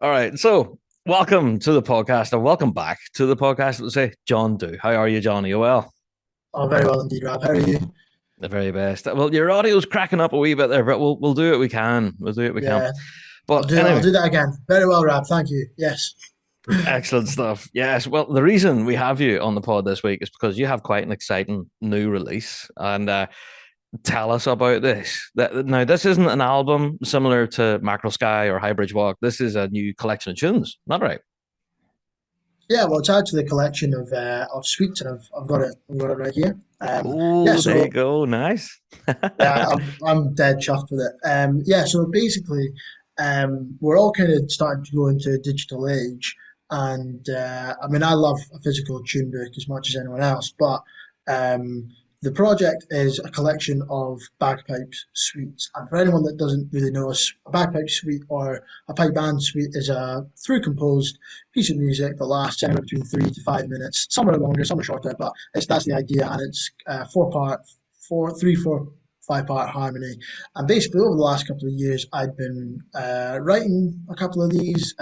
All right. So, welcome to the podcast, and welcome back to the podcast. Let's say, John Do. How are you, John? Are you well? Oh, very well indeed, Rob. How are you? The very best. Well, your audio's cracking up a wee bit there, but we'll do what we can. We'll do what we can. Yeah, I'll But do I'll anyway, do that again. Very well, Rob. Thank you. Yes. excellent stuff. Yes. Well, the reason we have you on the pod this week is because you have quite an exciting new release, and tell us about this. Now, this isn't an album similar to Macro Sky or Highbridge Walk. This is a new collection of tunes. Not right. Yeah, well, it's actually a collection of sweets, and I've got it right here. Yeah, Oh, there you so go. Nice. yeah, I'm dead chuffed with it. Yeah, so basically, we're all kind of starting to go into a digital age, and I mean, I love a physical tune book as much as anyone else, but um, the project is a collection of bagpipes suites. And for anyone that doesn't really know, a bagpipe suite or a pipe band suite is a through composed piece of music that lasts anywhere between 3 to 5 minutes. Some are longer, some are shorter, but that's the idea, and it's four, 5 part harmony. And basically, over the last couple of years, I'd been writing a couple of these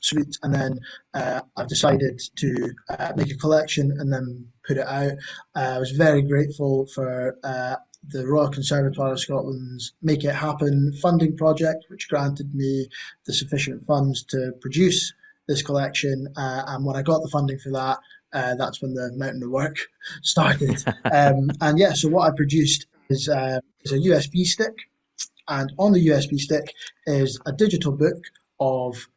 suites, and then I've decided to make a collection and then put it out. I was very grateful for the Royal Conservatoire of Scotland's Make It Happen funding project, which granted me the sufficient funds to produce this collection. And when I got the funding for that, that's when the mountain of work started. And yeah, so what I produced is a USB stick, and on the USB stick is a digital book of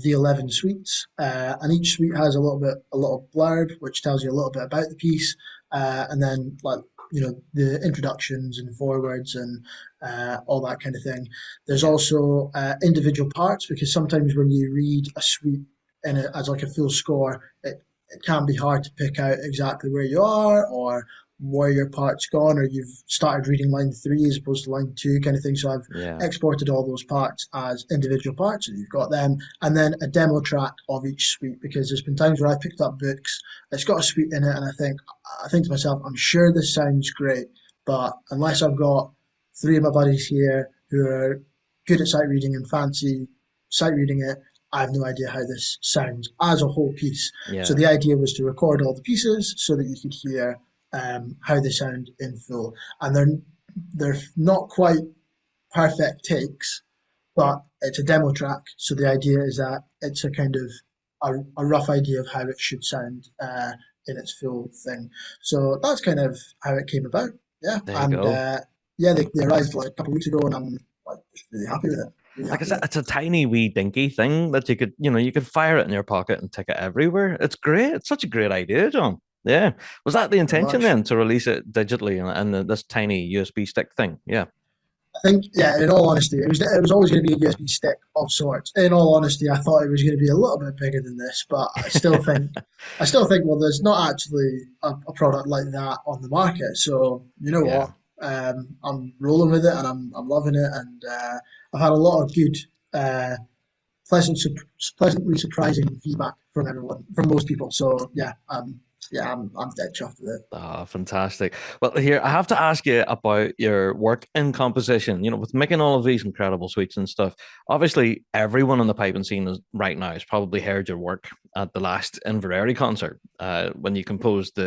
the 11 suites, and each suite has a little blurb which tells you a little bit about the piece, and then like the introductions and forwards and all that kind of thing. There's Yeah. also individual parts, because sometimes when you read a suite in it as like a full score, it can be hard to pick out exactly where you are, or where your part's gone, or you've started reading line three as opposed to line two, kind of thing. So I've Yeah. exported all those parts as individual parts, and you've got them, and then a demo track of each suite. Because there's been times where I picked up books, it's got a suite in it, and I think to myself, I'm sure this sounds great, but unless I've got three of my buddies here who are good at sight reading and fancy sight reading it, I have no idea how this sounds as a whole piece. So Yeah. the idea was to record all the pieces so that you could hear how they sound in full. And they're not quite perfect takes, but it's a demo track. So the idea is that it's a kind of a rough idea of how it should sound in its full thing. So that's kind of how it came about. Yeah, There you and go. yeah, they arrived like a couple of weeks ago, and I'm like just really happy with it. Really Like I happy said, with it. it's a tiny wee dinky thing that you could fire it in your pocket and take it everywhere. It's great. It's such a great idea, John. Yeah. Was that the Thank you very intention much. then to release it digitally and this tiny USB stick thing? Yeah. I think, yeah, in all honesty, it was always going to be a USB stick of sorts. In all honesty, I thought it was going to be a little bit bigger than this, but I still think, well, there's not actually a product like that on the market. So you know Yeah. what? I'm rolling with it, and I'm loving it, and I've had a lot of good, uh, pleasantly surprising feedback from everyone, from most people. So yeah, I'm dead chuffed with it. Ah, fantastic. Well, here I have to ask you about your work in composition. With making all of these incredible suites and stuff. Obviously, everyone on the piping scene right now has probably heard your work at the last Inverrary concert, when you composed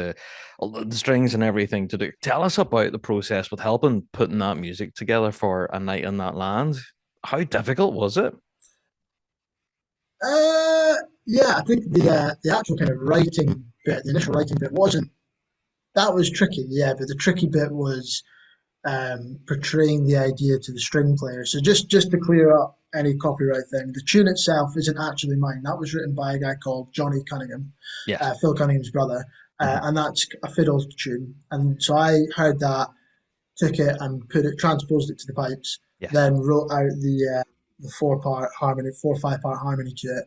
all the strings and everything to do. Tell us about the process with helping putting that music together for a night in that land. How difficult was it? Uh, yeah, I think the actual kind of writing bit, the initial writing bit, wasn't that was tricky. Yeah, but the tricky bit was portraying the idea to the string player. So just to clear up any copyright thing, the tune itself isn't actually mine. That was written by a guy called Johnny Cunningham, Yes. Phil Cunningham's brother, Mhm. and that's a fiddle tune. And so I heard that, took it and transposed it to the pipes, Yes. then wrote out the 4 part harmony, 4 or 5 part harmony to it.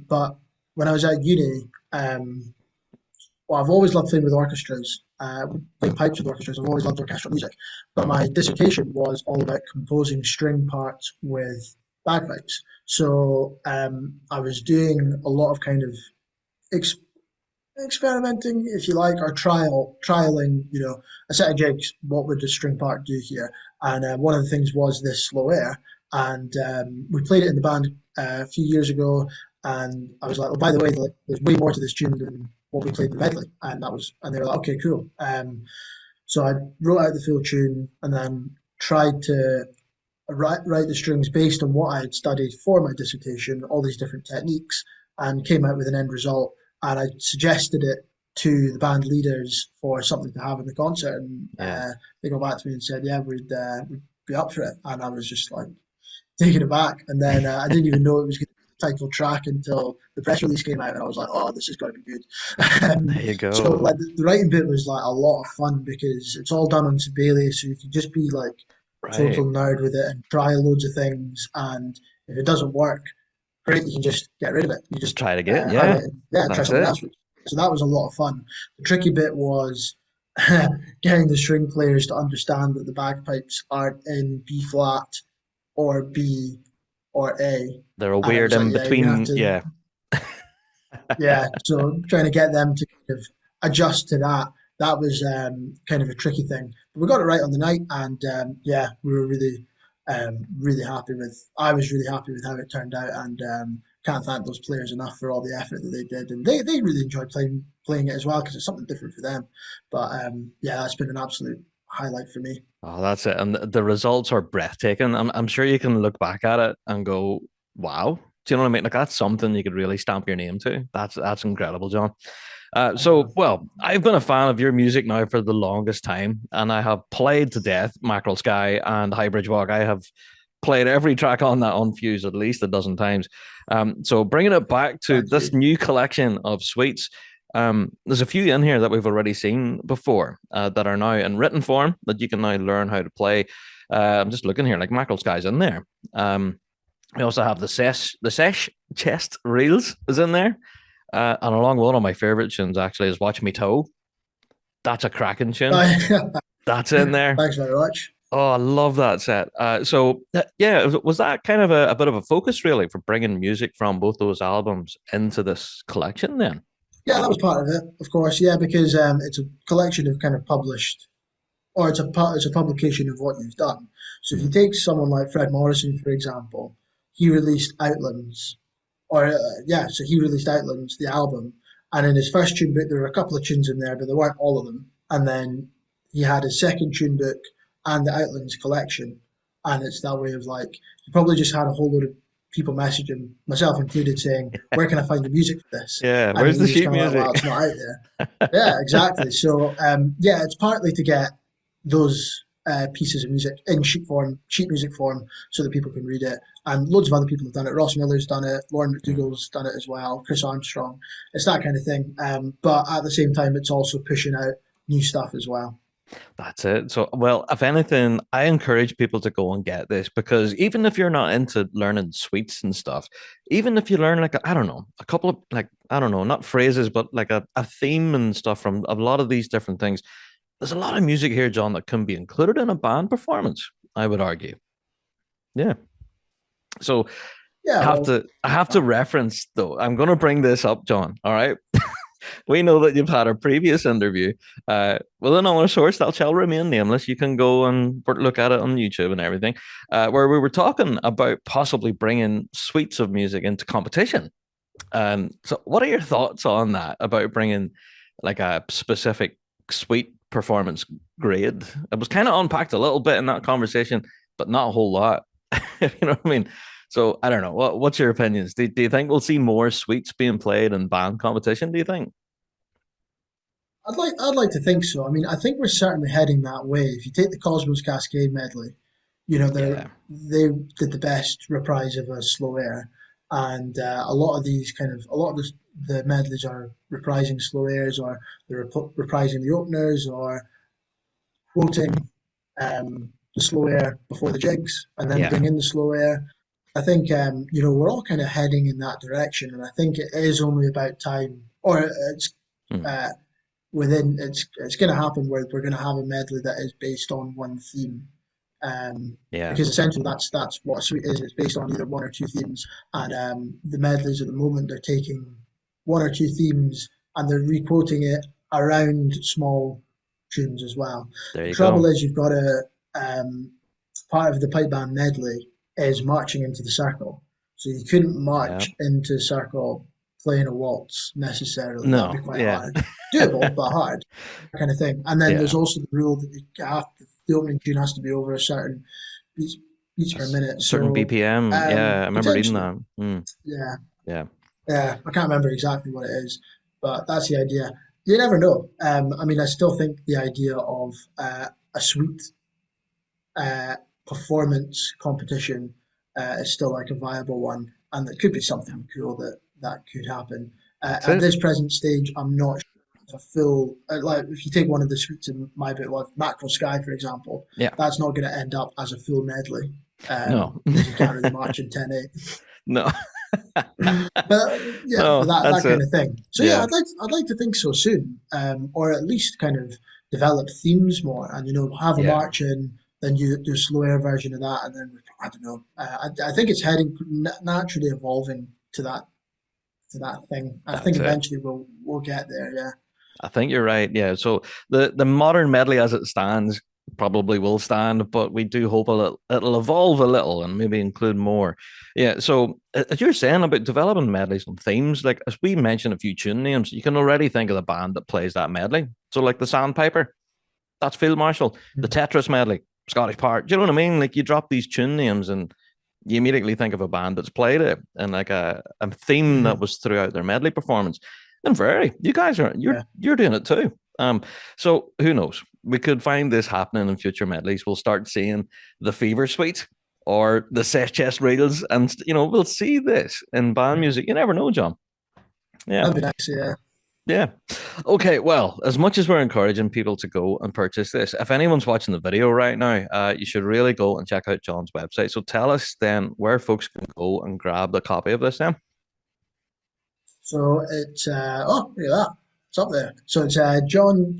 But when I was at uni, well, I've always loved playing with orchestras, playing pipes with orchestras. I've always loved orchestral music, but my dissertation was all about composing string parts with bagpipes. So I was doing a lot of kind of ex- experimenting, if you like, or trialing, a set of jigs. What would the string part do here? And one of the things was this slow air. and we played it in the band a few years ago. And I was like, "Oh, by the way, like, there's way more to this tune than what we played in the medley." And they were like, "Okay, cool." So I wrote out the full tune and then tried to write the strings based on what I had studied for my dissertation, all these different techniques, and came out with an end result. And I suggested it to the band leaders for something to have in the concert, and Yeah. they got back to me and said, "Yeah, we'd be up for it." And I was just like taken aback. And then I didn't even know it was going to be the title track until the press release came out, and I was like, "Oh, this is going to be good." There you So go. like the writing bit was like a lot of fun because it's all done on Sibelius, so you can just be like Right. total nerd with it and try loads of things. And if it doesn't work, great, you can just get rid of it. You Just just try it again. Yeah. highlight it, yeah, try That's something it. else. So that was a lot of fun. The tricky bit was getting the string players to understand that the bagpipes aren't in B flat or B or A. They're a And it weird was like, in yeah, you have between. to, Yeah. yeah. So trying to get them to kind of adjust to that, that was kind of a tricky thing. But we got it right on the night, and yeah, we were really happy with. I was really happy with how it turned out, and can't thank those players enough for all the effort that they did, and they really enjoyed playing it as well because it's something different for them. But yeah, that's been an absolute highlight for me. Oh, that's it. And the results are breathtaking. I'm sure you can look back at it and go, wow. Do you know what I mean? Like that's something you could really stamp your name to. That's incredible, John. Uh, Well, I've been a fan of your music now for the longest time, and I have played to death Mackerel Sky and Highbridge Walk. I have played every track on that on Fuse at least a dozen times. So bringing it back to Thank this you. new collection of suites, there's a few in here that we've already seen before that are now in written form that you can now learn how to play. I'm just looking here, like Mackerel Sky's in there. We also have the sesh chest reels is in there. And along with one of my favorite tunes actually is Watch Me Toe. That's a cracking tune. That's in there. Thanks very much. Oh, I love that set. Yeah, was that kind of a bit of a focus really for bringing music from both those albums into this collection then? Yeah, that was part of it, of course. Yeah, because it's a collection of kind of published, or it's a publication of what you've done. So if you Mm. take someone like Fred Morrison, for example, he released Outlands, or yeah, so he released Outlands, the album, and in his first tune book there were a couple of tunes in there, but there weren't all of them. And then he had his second tune book and the Outlands collection, and it's that way of like he probably just had a whole load of people messaging, myself included, saying, "Where can I find the music for this?" Yeah, And where's he the was sheet kind of like, "Well, music? it's not out there." Yeah, exactly. So yeah, it's partly to get those pieces of music in sheet form, sheet music form, so that people can read it. And loads of other people have done it. Ross Miller's done it. Lauren Mm. McDougall's done it as well. Chris Armstrong. It's that kind of thing. But at the same time, it's also pushing out new stuff as well. That's it. So, well, if anything, I encourage people to go and get this because even if you're not into learning suites and stuff, even if you learn like I don't know, a couple of like I don't know, not phrases, but like a theme and stuff from a lot of these different things, there's a lot of music here, John, that can be included in a band performance, I would argue. Yeah. So Yeah, well, I have to reference though. I'm gonna bring this up, John. All right. We know that you've had a previous interview with another source that shall remain nameless. You can go and look at it on YouTube and everything, where we were talking about possibly bringing suites of music into competition. So, what are your thoughts on that about bringing like a specific suite performance grade? It was kind of unpacked a little bit in that conversation, but not a whole lot. You know what I mean? So I don't know. What's your opinions? Do you think we'll see more suites being played in band competition? Do you think? I'd like to think so. I mean, I think we're certainly heading that way. If you take the Cosmos Cascade medley, Yeah. they did the best reprise of a slow air, and a lot of the medleys are reprising slow airs, or they're reprising the openers, or quoting the slow air before the jigs, and then Yeah. bring in the slow air. I think we're all kind of heading in that direction, and I think it is only about time, or it's Mm. uh, it's going to happen where we're going to have a medley that is based on one theme, Yeah. because essentially that's what a suite is. It's based on either one or two themes, and the medleys at the moment they're taking one or two themes and they're requoting it around small tunes as well. There The you trouble go. is you've got a part of the pipe band medley. is marching into the circle. So you couldn't Yeah. march into circle playing a waltz necessarily. That'd be No. quite Yeah. hard. Doable, but hard, kind of thing. And then there's Yeah. also the rule that the opening tune has to be over a certain beats, beats per minute. A certain So BPM. Yeah, I remember reading potentially, that. Mm, yeah, yeah. yeah. I can't remember exactly what it is, but that's the idea. You never know. I mean, I still think the idea of a suite uh, performance competition is still like a viable one, and it could be Yeah. something cool that could happen. That's At it. this present stage, I'm not sure if a full like if you take one of the suites in My Bit Life, Macro Sky, for example, Yeah. that's not going to end up as a full medley No. because you can't really march in 10/8. No. But yeah, but No, that that's kind it. of thing. So yeah, Yeah. I'd like to think so soon, or at least kind of develop themes more, and have a Yeah. march in, then you do a slower version of that, and then I don't know. I think it's heading naturally evolving to that thing, and I think That's it. eventually we'll get there. Yeah. I think you're right. Yeah. So the modern medley as it stands probably will stand, but we do hope it'll evolve a little and maybe include more. Yeah. So as you're saying about developing medleys and themes, like as we mentioned a few tune names, you can already think of the band that plays that medley. So like the Sandpiper, that's Field Marshal. The Mhm. Tetris medley, Scottish Park. Do you know what I mean? Like you drop these tune names and you immediately think of a band that's played it and like a theme that Mhm. was throughout their medley performance. And very, you guys are Yeah. you're doing it too. So who knows? We could find this happening in future medleys. We'll start seeing the Fever Suite or the Set Chest Reels, and we'll see this in band Mhm. music. You never know, John. Yeah. That'd be nice. Yeah. Yeah. Okay. Well, as much as we're encouraging people to go and purchase this, if anyone's watching the video right now, you should really go and check out John's website. So tell us then where folks can go and grab the copy of this then. So it's look at that. It's up there. So it's John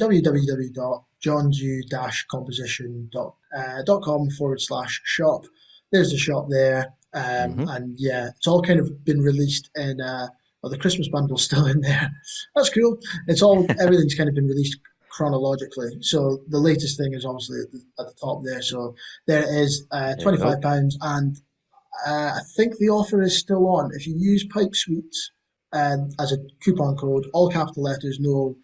www.johnsu-composition.com/shop. There's the shop there. Hmm. And yeah, it's all kind of been released in well, the Christmas bundle's still in there. That's cool. Everything's kind of been released chronologically. So the latest thing is obviously at the top there. So there it is, There you go. £25, and I think the offer is still on. If you use Pipe Suites as a coupon code, all capital letters, no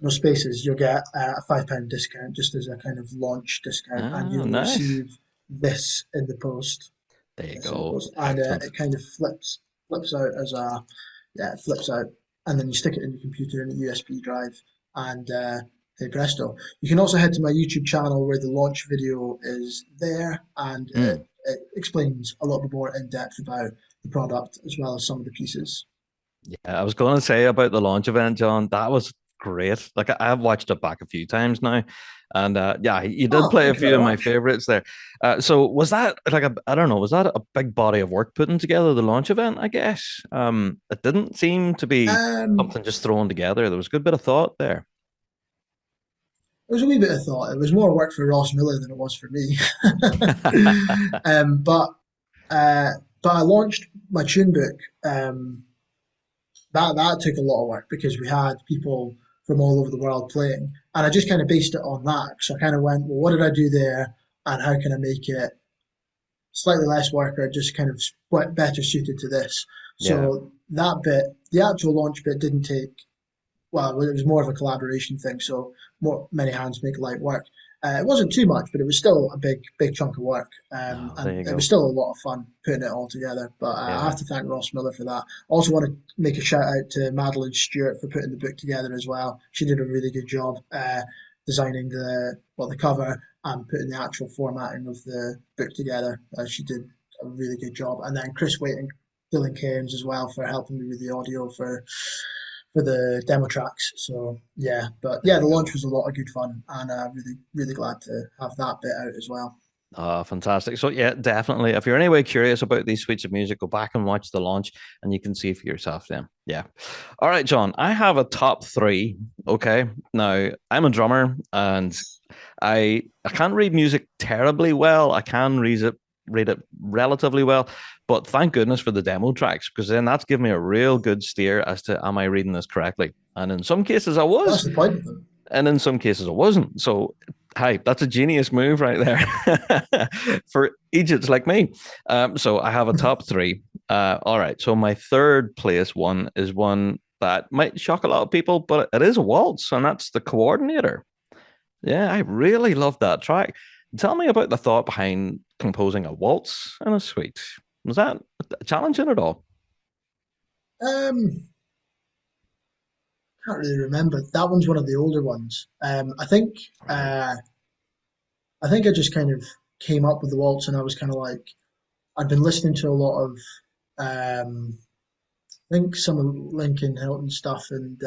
no spaces, you'll get a £5 discount just as a kind of launch discount, and Oh, you'll nice. receive this in the post. There you This in the go. post, and Excellent. it kind of flips out as a yeah, it flips out, and then you stick it in your computer in a USB drive, and hey presto. You can also head to my YouTube channel where the launch video is there, and Mm. it explains a little bit more in depth about the product as well as some of the pieces. Yeah, I was going to say about the launch event, John. That was great. Like I've watched it back a few times now, and yeah, you did Oh, play a thank you few very of my much. favorites there. So was that like I don't know, was that a big body of work putting together the launch event? I guess it didn't seem to be Um, something just thrown together. There was a good bit of thought there. it was a wee bit of thought. It was more work for Ross Miller than it was for me. um, but uh, but I launched my tune book. That took a lot of work because we had people from all over the world playing, and I just kind of based it on that. So I kind of went, well, what did I do there, and how can I make it slightly less work or just kind of better suited to this? Yeah. So that bit, the actual launch bit, didn't take well, it was more of a collaboration thing. So many hands make light work. It wasn't too much, but it was still a big chunk of work, Oh, there and you it was go. still a lot of fun putting it all together. But I have Yeah. to thank Ross Miller for that. Also, want to make a shout out to Madeline Stewart for putting the book together as well. She did a really good job designing the cover and putting the actual formatting of the book together. She did a really good job. And then Chris Waite and Dylan Cairns as well for helping me with the audio for the demo tracks. So yeah, but There yeah, you the launch go. was a lot of good fun, and really glad to have that bit out as well. Oh, fantastic. So yeah, definitely. If you're anyway curious about these suites of music, go back and watch the launch and you can see for yourself then. Yeah. All right, John. I have a top three. Okay. Now I'm a drummer and I can't read music terribly well. I can read it relatively well, but thank goodness for the demo tracks because then that's given me a real good steer as to am I reading this correctly. And in some cases I That's was. the point of them. and in some cases it wasn't. So, hi, that's a genius move right there for Egypts like me. So I have a top three. All right. So my third place one is one that might shock a lot of people, but it is a waltz, and that's the coordinator. Yeah, I really love that track. Tell me about the thought behind composing a waltz in a suite. Was that challenging at all? Um, can't really remember. That one's one of the older ones. Right. I think I just kind of came up with the waltz, and I was kind of like, I'd been listening to a lot of, I think some of Lincoln Hilton stuff and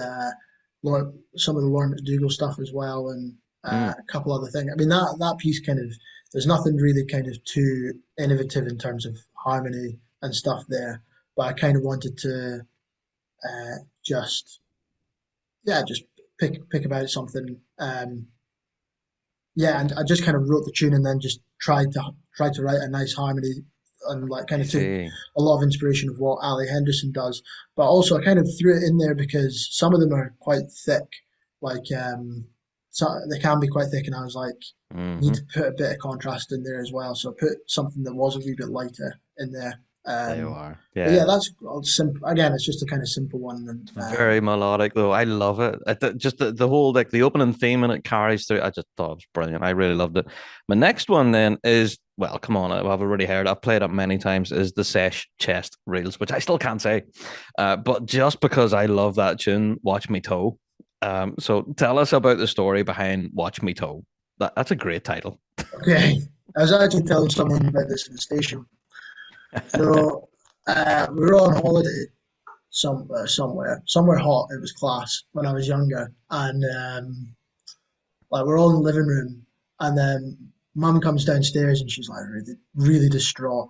some of the Lauren McDougall stuff as well, and Mm, a couple other things. I mean, that piece kind of, there's nothing really kind of too innovative in terms of harmony and stuff there, but I kind of wanted to just, yeah, just pick about something. Yeah, and I just kind of wrote the tune and then just tried to write a nice harmony and like kind I of took see. a lot of inspiration of what Ali Henderson does, but also I kind of threw it in there because some of them are quite thick, like so they can be quite thick, and I was like, need Hmm. to put a bit of contrast in there as well, so I put something that was a wee bit lighter in there. There you Um, are. but Yeah. yeah, that's simple. Again, it's just a kind of simple one, and It's very melodic though. I love it. Just the whole like the opening theme and it carries through. I just thought it was brilliant. I really loved it. My next one then is well, come on, I've already heard. I've played it many times. Is the Sesh Chest Reels, which I still can't say, but just because I love that tune, Watch Me Toe. So tell us about the story behind Watch Me Toe. That's a great title. okay. I was actually telling someone about this in the station. So we were on holiday somewhere hot. It was class when I was younger, and like we're all in the living room, and then Mum comes downstairs and she's like really distraught,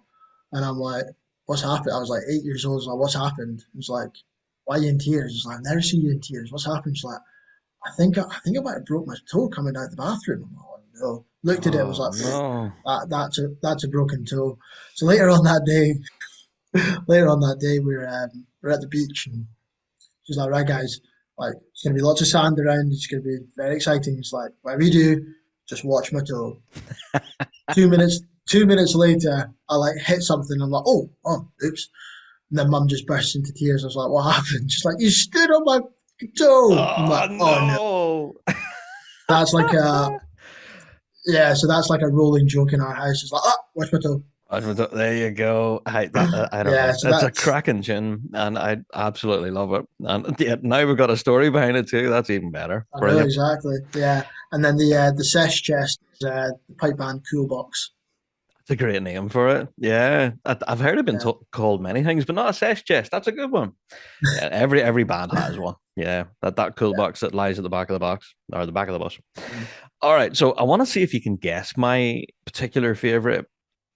and I'm like, "What's happened?" I was like 8 years old. I was like, "What's happened?" It's like, "Why are you in tears?" She's like, "I've never seen you in tears. What's happened?" She's like, I think I might have broke my toe coming out the bathroom." I'm like, "Oh no!" Looked at it, was Oh like, no. that's a broken toe." So later on that day, we're at the beach, and she's like, "Right, guys, like it's gonna be lots of sand around. It's gonna be very exciting." It's like, "Whatever you do, just watch my toe." 2 minutes, 2 minutes later, I like hit something. I'm like, oh, oops. And then Mum just burst into tears. I was like, "What happened?" She's like, "You stood on my toe." I'm like, Oh "Oh no." no. That's like a Yeah. So that's like a rolling joke in our house. It's like, "Ah, watch my toe." There you go. I don't Yeah. know. So It's a that's cracking tune, and I absolutely love it. And yeah, now we've got a story behind it too. That's even better. I know Brilliant. exactly. Yeah. And then the sesh chest is the pipe band cool box. It's a great name for it. Yeah, I've heard it been Yeah. called many things, but not a sesh chest. That's a good one. Yeah, every band has one. Yeah, that cool Yeah. box that lies at the back of the box or the back of the bus. Mm. All right, so I want to see if you can guess my particular favorite.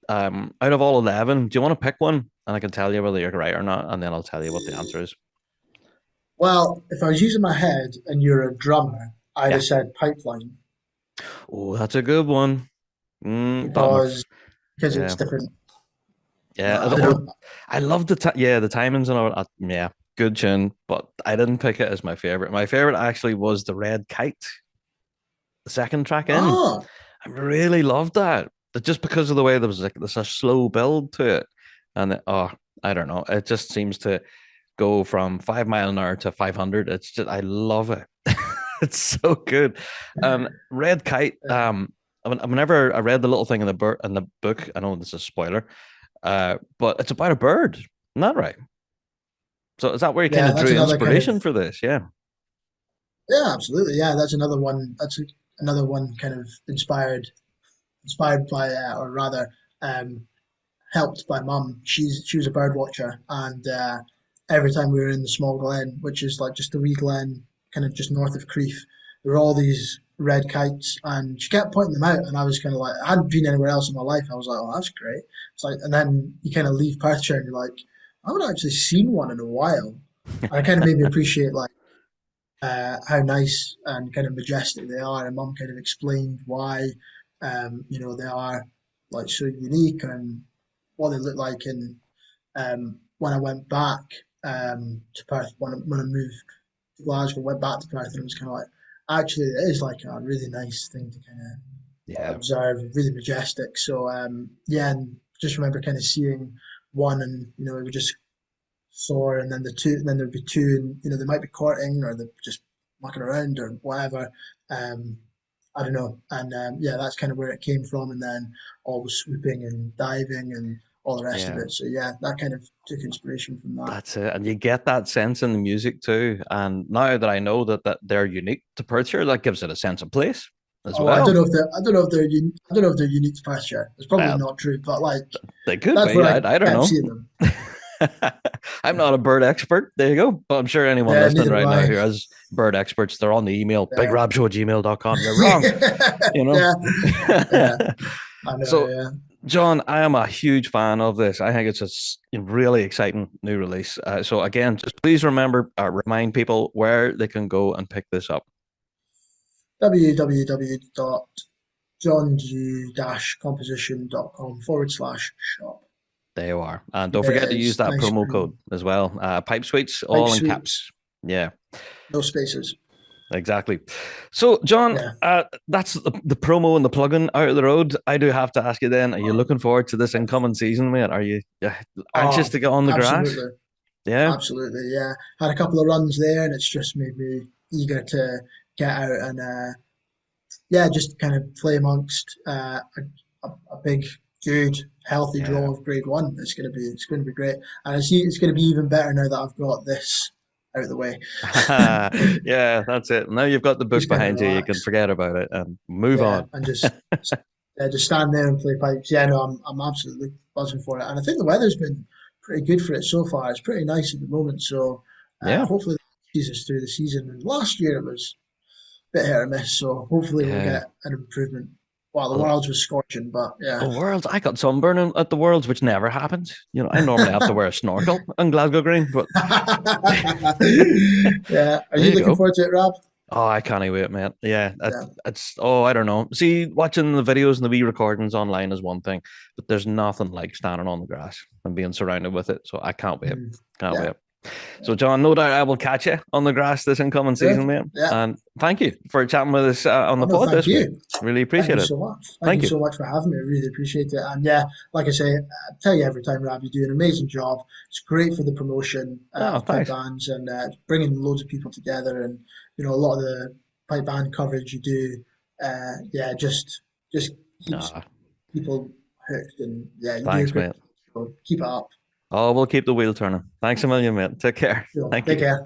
Out of all 11, do you want to pick one? And I can tell you whether you're right or not, and then I'll tell you what the answer is. Well, if I was using my head and you're a drummer, I'd Yeah. have said pipeline Oh, that's a good one. But because it's yeah, different. yeah. I don't know. I love yeah, the timings and all. Yeah, good tune, but I didn't pick it as my favorite. My favorite actually was the Red Kite, the second track in. Oh, I really loved that. Just because of the way there was like there's a slow build to it, and I don't know, it just seems to go from 5 mile an hour to 500. It's just I love it. It's so good. Red Kite. Whenever I read the little thing in the book, I know this is a spoiler, but it's about a bird. Isn't that right? So is that where you kind yeah, of drew that's another kind of inspiration for this? Yeah. yeah, absolutely. Yeah, that's another one. Another one kind of inspired by, or rather, um, helped by Mum. She was a bird watcher, and every time we were in the small glen, which is like just a wee glen, kind of just north of Crieff, there were all these red kites, and she kept pointing them out, and I was kind of like, I hadn't been anywhere else in my life. I was like, oh, that's great. It's like, and then you kind of leave Perthshire, and you're like, I haven't actually seen one in a while. And it kind of made me appreciate like how nice and kind of majestic they are. And Mum kind of explained why, they are like so unique and what they look like. And when I went back to Perth, when I moved to Glasgow, went back to Perth, and it was kind of like, actually, it is like a really nice thing to kind of Yeah. observe, really majestic. So yeah, and just remember kind of seeing one, and it would just soar, and then the two, and then there'd be two, and they might be courting or they're just mucking around or whatever. Um, I don't know, and yeah, that's kind of where it came from, and then all the swooping and diving and all the rest of Yeah. it. So yeah, that kind of took inspiration from that. That's it. And you get that sense in the music too. And now that I know that they're unique to Perthshire, that gives it a sense of place as Oh, I don't well. know if they're, I don't know if they're, I don't know if they're unique to pasture. It's probably Well, not true, but like they could that's be. where I I don't kept know. seeing them. I'm not a bird expert. There you go. But I'm sure anyone Yeah, listening neither am right now I. who has bird experts, they're on the email, Yeah, bigrabshow@gmail.com. You're wrong, you know. yeah, yeah. I know. So, Yeah. John, I am a huge fan of this. I think it's a really exciting new release. So, again, just please remind people where they can go and pick this up. www.johndew-composition.com/shop. There you are. And don't There forget it to use is. that Nice promo code and as well. Pipe Suites, pipe all in caps. sweets, Yeah. no spaces. Exactly. So, John, Yeah. that's the promo and the plugin out of the road. I do have to ask you then, are you looking forward to this incoming season, mate? Are you anxious Oh, to get on the grass? absolutely. Yeah. Absolutely. Yeah. Had a couple of runs there, and it's just made me eager to get out and yeah, just kind of play amongst a big, good, healthy Yeah. draw of Grade One. It's going to be great, and I see it's going to be even better now that I've got this out of the way. Yeah, that's it. Now you've got the book Just kind of behind you, you can relax. forget about it and move Yeah, on. and just stand there and play pipes. Yeah, no, I'm absolutely buzzing for it, and I think the weather's been pretty good for it so far. It's pretty nice at the moment, so Yeah. hopefully that sees us through the season. And last year it was a bit hit or miss, so hopefully we'll Yeah. get an improvement. Well, the Well, world was scorching, but yeah. the Worlds, I got sunburn at the Worlds, which never happens. I normally have to wear a snorkel in Glasgow Green, but Yeah, are there you you looking go. forward to it, Rob? Oh, I can't wait, man. Yeah, Yeah. I don't know. See, watching the videos and the wee recordings online is one thing, but there's nothing like standing on the grass and being surrounded with it. So I can't wait. Mm. Can't Yeah. wait. So, John, no doubt I will catch you on the grass this incoming Sure. season, mate. Yeah. And thank you for chatting with us on Oh the no, pod thank this week. you. Really Thank appreciate you it. so much. Thank you Thank you. so much for having me. I really appreciate it. And yeah, like I say, I tell you every time, Rob, you do an amazing job. It's great for the promotion Oh, of pipe thanks. bands and bringing loads of people together. And a lot of the pipe band coverage you do, yeah, just keeps Ah, people hooked. And yeah, you do a thanks, great mate. job. So keep it up. Oh, we'll keep the wheel turning. Thanks a million, mate. Take care. So Thank take you. care.